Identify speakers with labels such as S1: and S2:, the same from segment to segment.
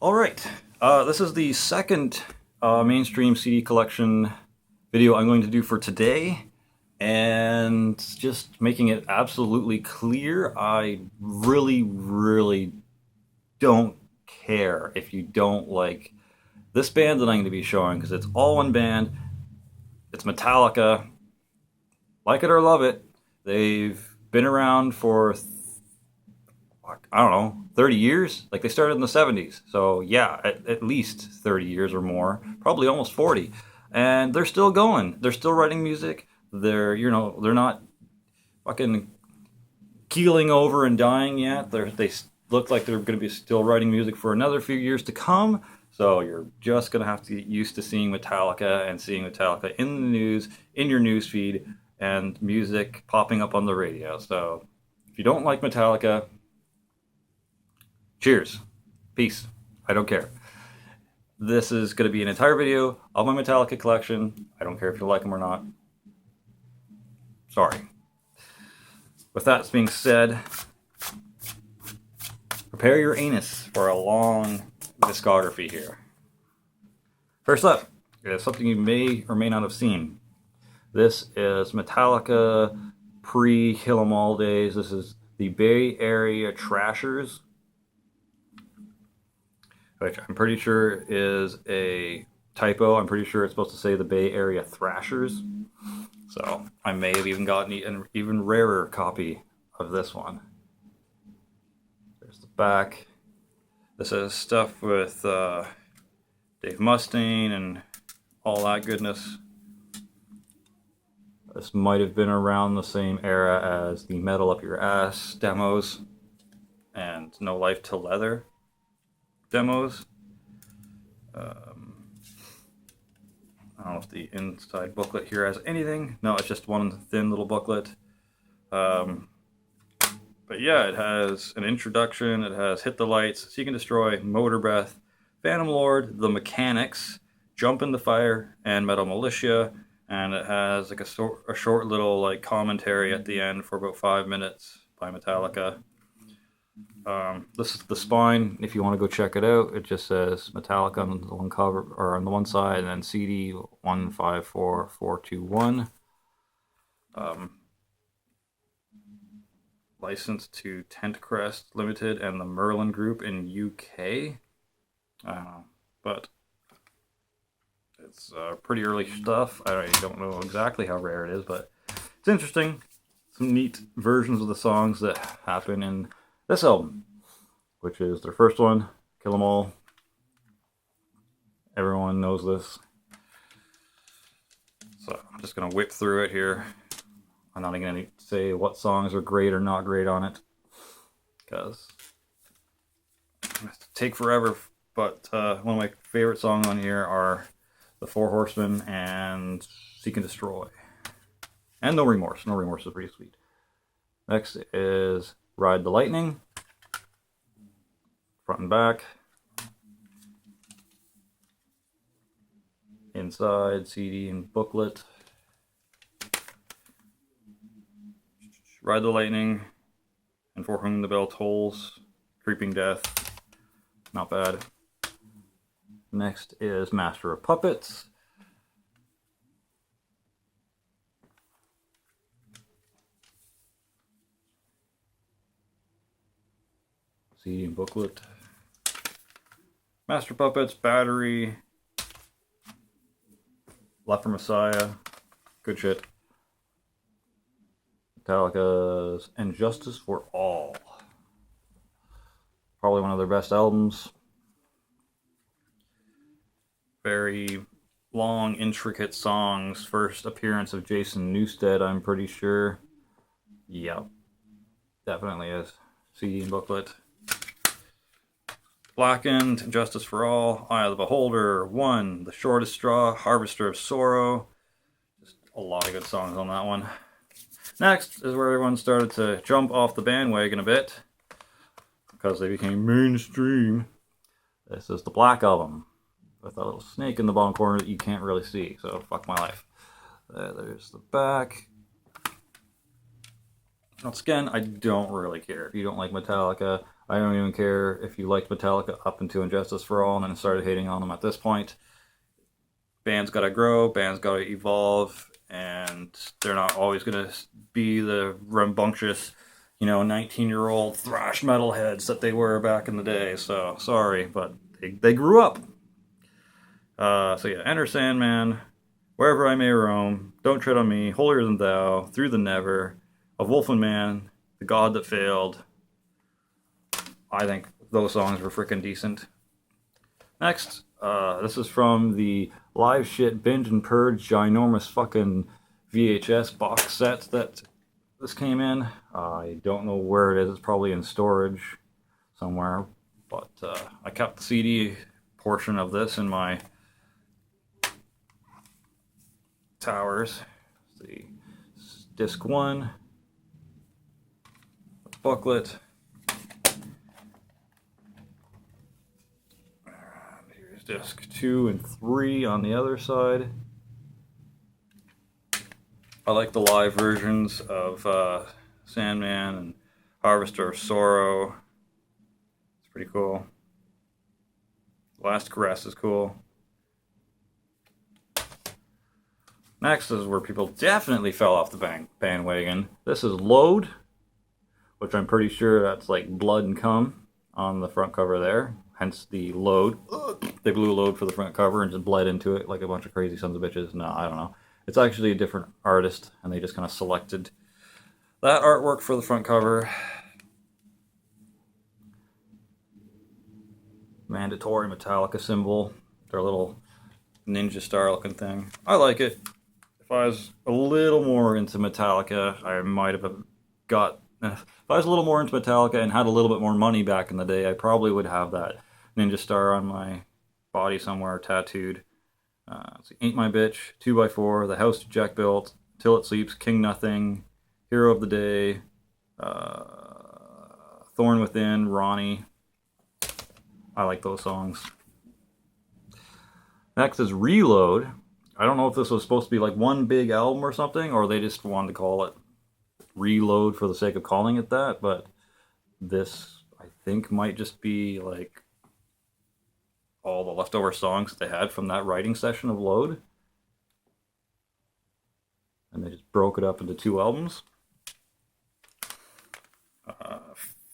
S1: All right, this is the second mainstream CD collection video I'm going to do for today, and just making it absolutely clear, I really don't care if you don't like this band that I'm going to be showing, because it's all one band. It's Metallica. Like it or love it, they've been around for I don't know, 30 years? Like they started in the 70s. So yeah, at least 30 years or more, probably almost 40. And they're still going. They're still writing music. They're not fucking keeling over and dying yet. They look like they're going to be still writing music for another few years to come. So you're just going to have to get used to seeing Metallica and seeing Metallica in the news, in your news feed, and music popping up on the radio. So if you don't like Metallica, cheers. Peace. I don't care. This is going to be an entire video of my Metallica collection. I don't care if you like them or not. Sorry. With that being said, prepare your anus for a long discography here. First up is something you may or may not have seen. This is Metallica pre-Hilum All Days. This is the Bay Area Trashers, which I'm pretty sure is a typo. I'm pretty sure it's supposed to say the Bay Area Thrashers. So I may have even gotten an even rarer copy of this one. There's the back. This is stuff with Dave Mustaine and all that goodness. This might have been around the same era as the Metal Up Your Ass demos and No Life Till Leather demos. I don't know if the inside booklet here has anything. No, it's just one thin little booklet. But yeah, it has an introduction. It has Hit the Lights, Seek and Destroy, Motor Breath, Phantom Lord, The Mechanics, Jump in the Fire, and Metal Militia. And it has like a short little like commentary at the end for about 5 minutes by Metallica. This is the spine. If you want to go check it out, it just says Metallica on the one cover or on the one side, and then CD 154421. Licensed to Tentcrest Limited and the Merlin Group in UK. But it's pretty early stuff. I don't know exactly how rare it is, but it's interesting. Some neat versions of the songs that happen in this album, which is their first one, Kill 'Em All. Everyone knows this. So I'm just going to whip through it here. I'm not even going to say what songs are great or not great on it, because it take forever. But one of my favorite songs on here are The Four Horsemen and Seek and Destroy. And No Remorse. No Remorse is pretty sweet. Next is Ride the Lightning. Front and back. Inside, CD and booklet. Ride the Lightning and For Whom the Bell Tolls. Creeping Death. Not bad. Next is Master of Puppets. CD and booklet. Master Puppets, Battery, Left for Messiah, good shit. Metallica's And Justice for All. Probably one of their best albums. Very long, intricate songs. First appearance of Jason Newsted, I'm pretty sure. Yep, definitely is. CD and booklet. Blackened, Justice for All, Eye of the Beholder, One, The Shortest Straw, Harvester of Sorrow. Just a lot of good songs on that one. Next is where everyone started to jump off the bandwagon a bit, because they became mainstream. This is the Black Album, with a little snake in the bottom corner that you can't really see, so fuck my life. There's the back. Once again, I don't really care if you don't like Metallica. I don't even care if you liked Metallica up until Injustice for All and then started hating on them at this point. Bands gotta grow, bands gotta evolve, and they're not always gonna be the rambunctious, 19-year-old thrash metalheads that they were back in the day. So sorry, but they grew up. So yeah, Enter Sandman, Wherever I May Roam, Don't Tread on Me, Holier Than Thou, Through the Never, A Wolf and Man, The God That Failed. I think those songs were freaking decent. Next, this is from the Live Shit Binge and Purge ginormous fucking VHS box set that this came in. I don't know where it is. It's probably in storage somewhere. But I kept the CD portion of this in my towers. Let's see. Disc 1. Booklet. Here's disc 2 and 3 on the other side. I like the live versions of Sandman and Harvester of Sorrow. It's pretty cool. Last Caress is cool. Next is where people definitely fell off the bandwagon. This is Load, which I'm pretty sure that's like blood and cum on the front cover there. Hence the Load. They blew Load for the front cover and just bled into it like a bunch of crazy sons of bitches. No, I don't know. It's actually a different artist, and they just kind of selected that artwork for the front cover. Mandatory Metallica symbol. Their little ninja star looking thing. I like it. If I was a little more into Metallica, I might have got... If I was a little more into Metallica and had a little bit more money back in the day, I probably would have that ninja star on my body somewhere tattooed. So Ain't My Bitch, 2x4, The House Jack Built, Till It Sleeps, King Nothing, Hero of the Day, Thorn Within, Ronnie. I like those songs. Next is Reload. I don't know if this was supposed to be like one big album or something, or they just wanted to call it Reload for the sake of calling it that, but this, I think, might just be like all the leftover songs that they had from that writing session of Load. And they just broke it up into 2 albums.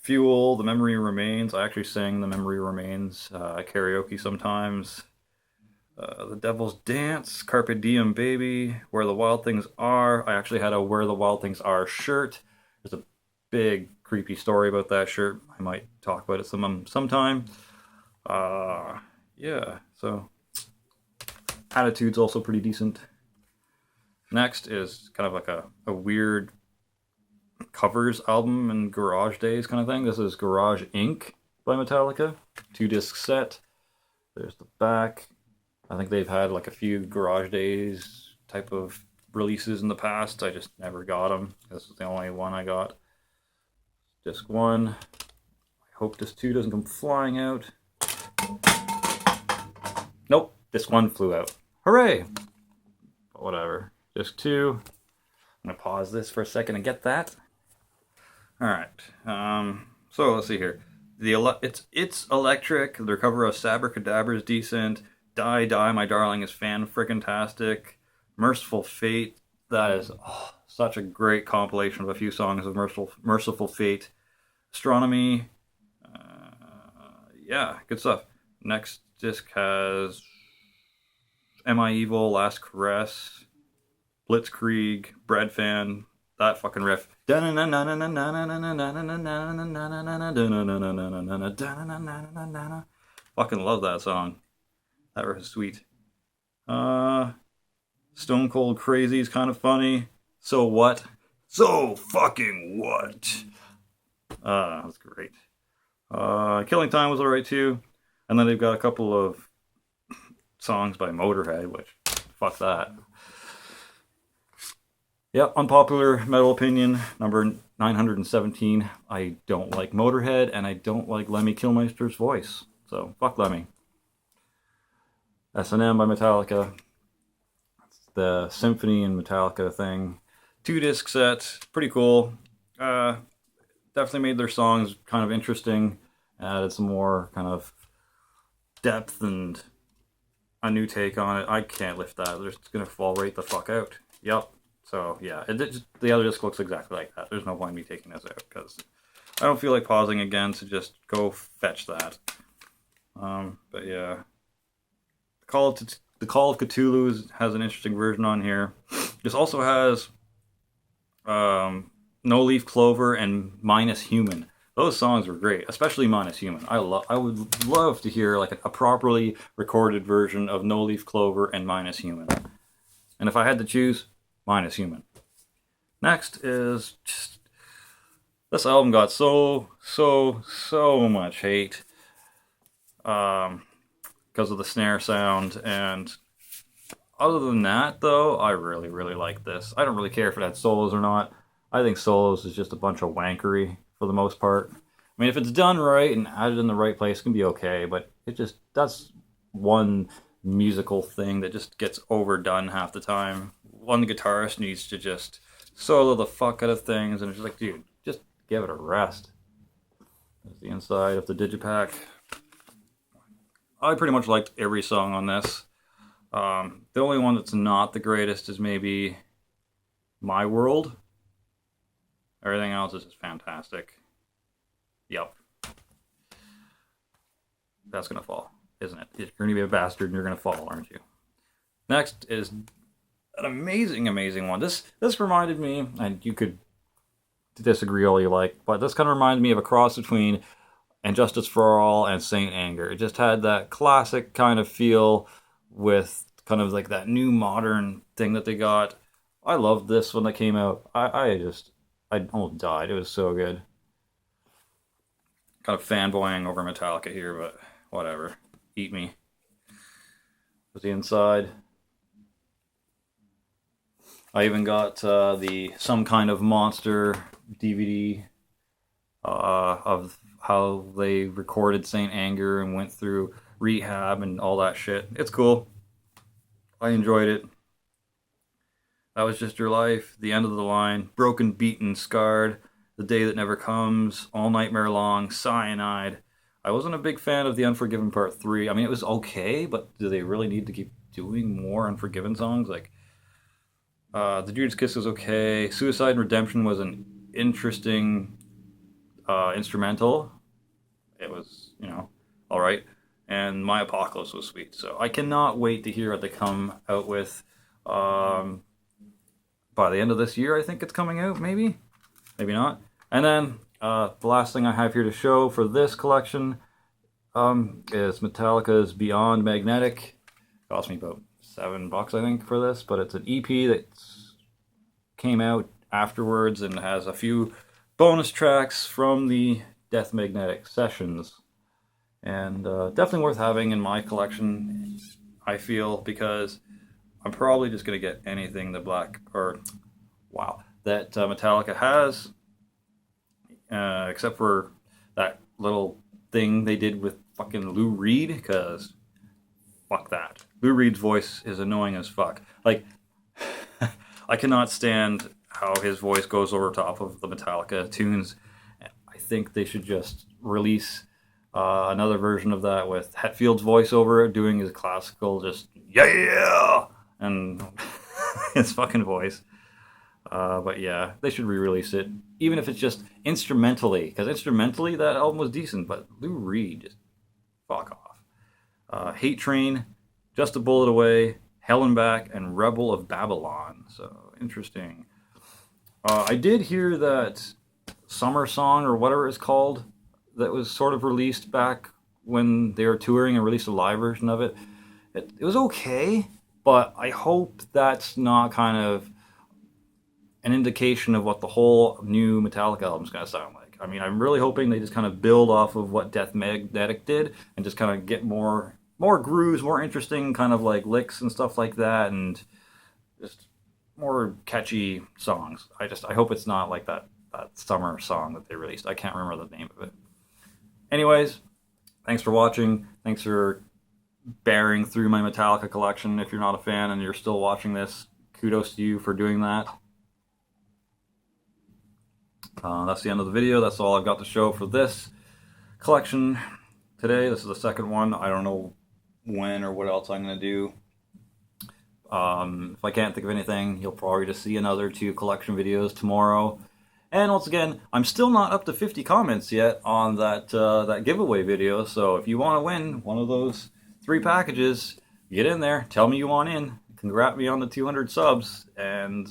S1: Fuel, The Memory Remains. I actually sang The Memory Remains at karaoke sometimes. The Devil's Dance, Carpe Diem Baby, Where the Wild Things Are. I actually had a Where the Wild Things Are shirt. There's a big creepy story about that shirt. I might talk about it sometime. Yeah, so Attitude's also pretty decent. Next is kind of like a weird covers album and Garage Days kind of thing. This is Garage Inc. by Metallica. 2-disc set. There's the back. I think they've had like a few Garage Days type of releases in the past. I just never got them. This is the only one I got. Disc 1. I hope disc 2 doesn't come flying out. Nope, disc 1 flew out. Hooray! But whatever. Disc 2. I'm going to pause this for a second and get that. Alright. So let's see here. It's electric. Their cover of Sabracadabra is decent. Die, Die, My Darling is fan-frickin-tastic. Merciful Fate, that is such a great compilation of a few songs of Merciful Fate. Astronomy, yeah, good stuff. Next disc has Am I Evil, Last Caress, Blitzkrieg, Bread Fan, that fucking riff. Fucking love that song. That riff is sweet. Stone Cold Crazy is kind of funny. So What? So fucking what? That's great. Killing Time was alright too. And then they've got a couple of songs by Motorhead, which, fuck that. Yep, unpopular metal opinion, number 917. I don't like Motorhead, and I don't like Lemmy Kilmister's voice. So, fuck Lemmy. S&M by Metallica. It's the Symphony and Metallica thing. 2-disc set, pretty cool. uh, definitely made their songs kind of interesting, added some more kind of depth and a new take on it. I can't lift that. They're just gonna fall right the fuck out. Yep. So yeah, the other disc looks exactly like that. There's no point in me taking this out because I don't feel like pausing again to just go fetch that. But yeah, the Call of Cthulhu has an interesting version on here. This also has No Leaf Clover and Minus Human. Those songs were great, especially Minus Human. I would love to hear like a properly recorded version of No Leaf Clover and Minus Human. And if I had to choose, Minus Human. Next is just, this album got so much hate because of the snare sound, and other than that, though, I really like this. I don't really care if it had solos or not. I think solos is just a bunch of wankery for the most part. I mean, if it's done right and added in the right place, it can be okay, but that's one musical thing that just gets overdone half the time. One guitarist needs to just solo the fuck out of things, and it's just like, dude, just give it a rest. There's the inside of the digipack. I pretty much liked every song on this. The only one that's not the greatest is maybe My World. Everything else is just fantastic. Yep. That's gonna fall, isn't it? You're gonna be a bastard and you're gonna fall, aren't you? Next is an amazing one. This reminded me, and you could disagree all you like, but this kind of reminded me of a cross between And Justice for All and Saint Anger. It just had that classic kind of feel with kind of like that new modern thing that they got. I loved this when it came out. I almost died. It was so good. Kind of fanboying over Metallica here, but whatever. Eat me. With the inside. I even got the Some Kind of Monster DVD of how they recorded Saint Anger and went through rehab and all that shit. It's cool. I enjoyed it. That Was Just Your Life, The End of the Line, Broken, Beaten, Scarred, The Day That Never Comes, All Nightmare Long, Cyanide. I wasn't a big fan of The Unforgiven Part 3. I mean, it was okay, but do they really need to keep doing more Unforgiven songs? Like, The Judas Kiss was okay. Suicide and Redemption was an interesting instrumental. It was, alright. And My Apocalypse was sweet. So I cannot wait to hear what they come out with. By the end of this year, I think it's coming out, maybe not. And then the last thing I have here to show for this collection is Metallica's Beyond Magnetic. It cost me about $7, I think, for this, but it's an EP that came out afterwards and has a few bonus tracks from the Death Magnetic sessions, and definitely worth having in my collection, I feel, because I'm probably just going to get anything that Metallica has, except for that little thing they did with fucking Lou Reed, because fuck that. Lou Reed's voice is annoying as fuck. Like, I cannot stand how his voice goes over top of the Metallica tunes. I think they should just release another version of that with Hetfield's voiceover doing his classical just yeah and his fucking voice. But yeah, they should re-release it, even if it's just instrumentally, because instrumentally that album was decent. But Lou Reed, just fuck off. Hate Train, Just a Bullet Away, Hell and Back, and Rebel of Babylon. So interesting. I did hear that Summer Song or whatever it's called that was sort of released back when they were touring and released a live version of it. It was okay, but I hope that's not kind of an indication of what the whole new Metallica album is going to sound like. I mean, I'm really hoping they just kind of build off of what Death Magnetic did and just kind of get more grooves, more interesting kind of like licks and stuff like that, and just more catchy songs. I hope it's not like that summer song that they released. I can't remember the name of it. Anyways, thanks for watching. Thanks for bearing through my Metallica collection. If you're not a fan and you're still watching this, kudos to you for doing that. That's the end of the video. That's all I've got to show for this collection today. This is the second one. I don't know when or what else I'm going to do. If I can't think of anything, you'll probably just see another 2 collection videos tomorrow. And once again, I'm still not up to 50 comments yet on that giveaway video. So if you want to win one of those 3 packages, get in there. Tell me you want in. Congrats me on the 200 subs, and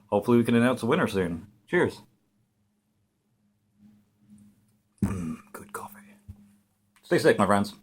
S1: hopefully we can announce a winner soon. Cheers. Good coffee. Stay safe, my friends.